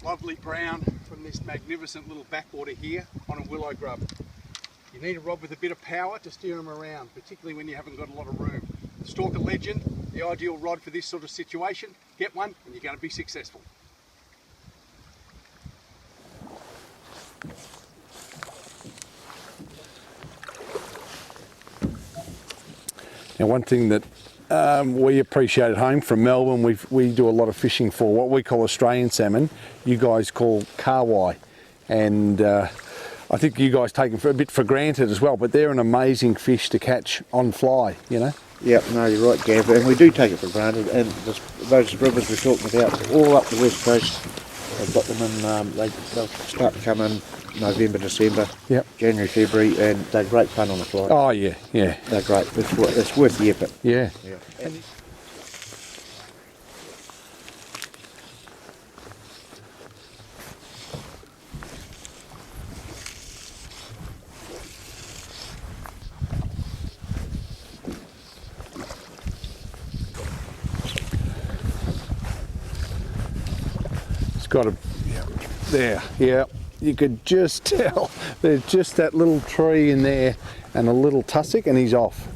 lovely brown from this magnificent little backwater here on a willow grub. You need a rod with a bit of power to steer them around, particularly when you haven't got a lot of room. Stalker Legend, the ideal rod for this sort of situation. Get one and you're going to be successful. Now, one thing that we appreciate at home from Melbourne, we do a lot of fishing for what we call Australian salmon. You guys call karwai, and I think you guys take them a bit for granted as well, but they're an amazing fish to catch on fly, you know. Yep, no, you're right, Gavin, and we do take it for granted. And those rivers we're talking about, all up the west coast, they've got them in. They'll start to come in November, December, yep. January, February, and they're great fun on the fly. Oh yeah, yeah. They're great. It's worth the effort. Yeah. Yeah. It's got a there, yeah. You could just tell there's just that little tree in there and a little tussock, and he's off.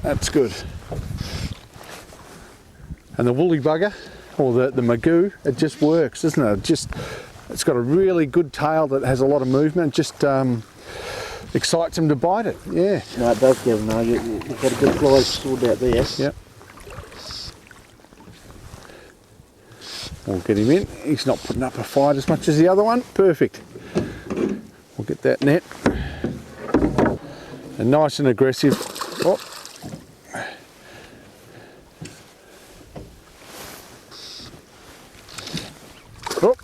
That's good. And the woolly bugger, or the magoo, it just works, doesn't it? It's got a really good tail that has a lot of movement. Just excites him to bite it. Yeah. No, it does, Gavin. No, you've got a good fly stored out there. Yep. We'll get him in. He's not putting up a fight as much as the other one. Perfect. We'll get that net. And nice and aggressive. Oh. Oh.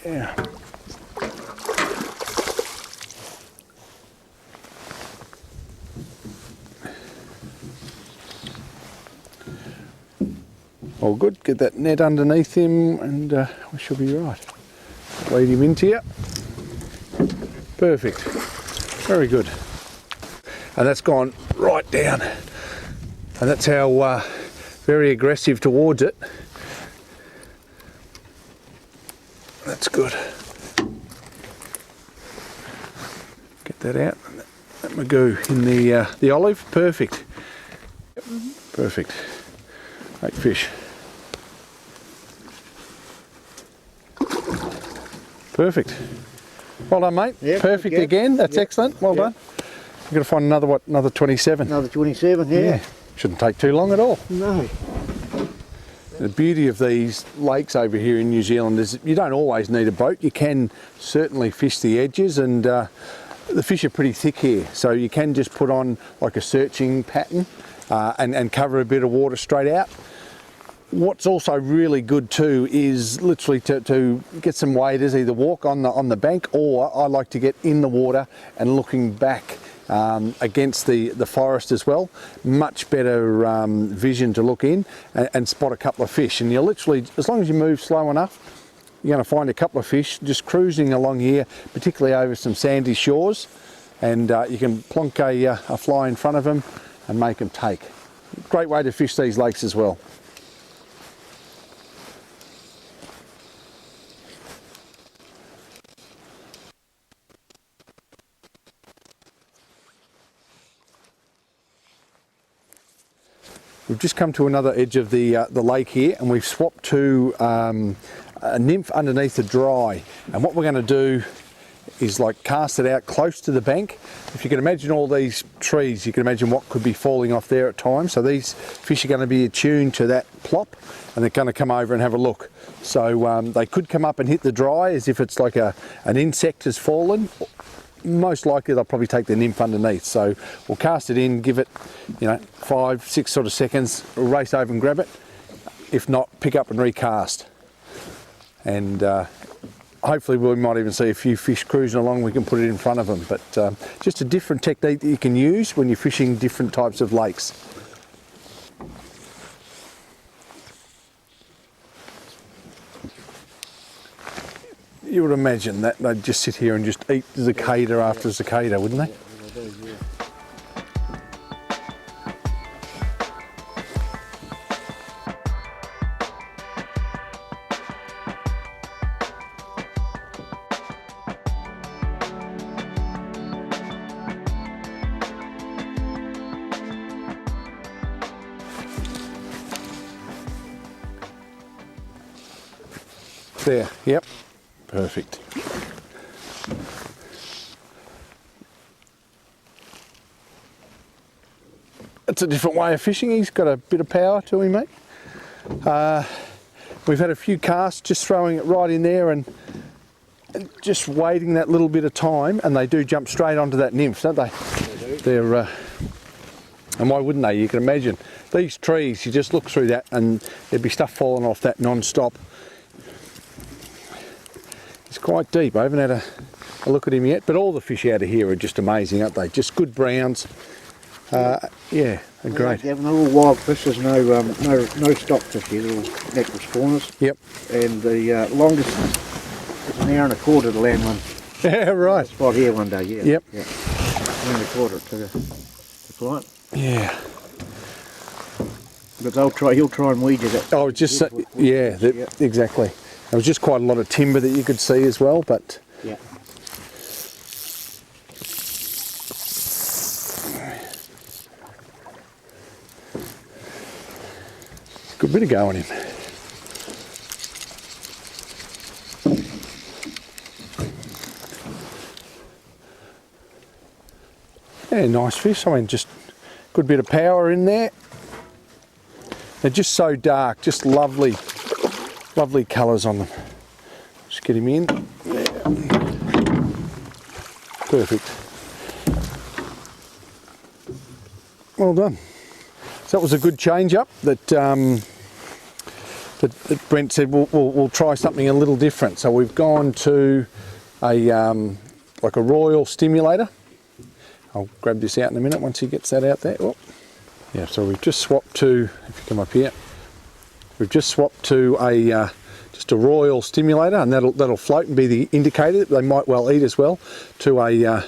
Yeah. All good, get that net underneath him and we should be right. Lead him into you. Perfect, very good. And that's gone right down. And that's how very aggressive towards it. That's good. Get that out. That magoo in the olive, perfect. Perfect, great fish. Perfect. Well done, mate. Yep, perfect again. That's excellent. Well done. We've got to find another 27. Another 27, yeah. Shouldn't take too long at all. No. The beauty of these lakes over here in New Zealand is you don't always need a boat. You can certainly fish the edges, and the fish are pretty thick here. So you can just put on like a searching pattern and cover a bit of water straight out. What's also really good too is literally to get some waders, either walk on the bank, or I like to get in the water and looking back against the forest as well. Much better vision to look in and spot a couple of fish. And you're literally, as long as you move slow enough, you're going to find a couple of fish just cruising along here, particularly over some sandy shores, and you can plonk a fly in front of them and make them take. Great way to fish these lakes as well. We've just come to another edge of the lake here, and we've swapped to a nymph underneath the dry. And what we're going to do is like cast it out close to the bank. If you can imagine all these trees, you can imagine what could be falling off there at times. So these fish are going to be attuned to that plop, and they're going to come over and have a look. So they could come up and hit the dry as if it's like an insect has fallen. Most likely they'll probably take the nymph underneath. So we'll cast it in, give it 5-6 sort of seconds, we'll race over and grab it. If not, pick up and recast. And hopefully we might even see a few fish cruising along, we can put it in front of them. But just a different technique that you can use when you're fishing different types of lakes. You would imagine that they'd just sit here and just eat cicada after cicada, wouldn't they? There, yep, perfect. It's a different way of fishing. He's got a bit of power to him, mate. We've had a few casts just throwing it right in there and just waiting that little bit of time, and they do jump straight onto that nymph, don't they? They do. They're, and why wouldn't they? You can imagine these trees, you just look through that and there'd be stuff falling off that non-stop. It's quite deep. I haven't had a look at him yet, but all the fish out of here are just amazing, aren't they? Just good browns. Yeah, they're great. They're all wild fish. There's no stock fish here. They're all natural spawners. Yep. And the longest is an hour and a quarter to land one. Yeah, right. Spot here one day. Yeah. Yep. Yeah. Hour and a quarter to the client. Yeah. But he'll try and weed you that. I was just exactly. There was just quite a lot of timber that you could see as well, but yeah. good bit of go on him. Yeah, nice fish. I mean, just good bit of power in there. They're just so dark, just lovely, lovely colours on them. Just get him in. There. Perfect. Well done. So that was a good change up that that Brent said we'll try something a little different. So we've gone to a like a royal stimulator. I'll grab this out in a minute once he gets that out there. Oh. Yeah, so we've just swapped to, if you come up here, we've just swapped to a just a royal stimulator, and that'll float and be the indicator that they might well eat as well, to a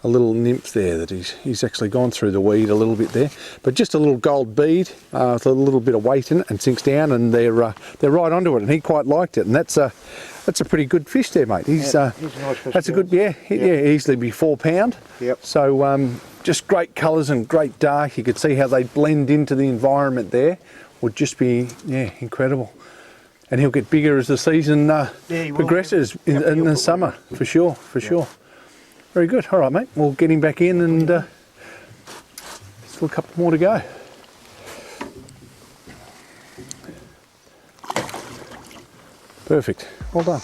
little nymph there that he's actually gone through the weed a little bit there, but just a little gold bead with a little bit of weight in it, and sinks down, and they're right onto it, and he quite liked it, and that's a pretty good fish there, mate. He's a nice fish. That's a good, yeah, easily be 4 pound. Yep. So just great colours and great dark. You could see how they blend into the environment there. Would just be, yeah, incredible. And he'll get bigger as the season progresses in the summer, for sure, for sure. Very good. All right, mate. We'll get him back in, and still a couple more to go. Perfect. Well done.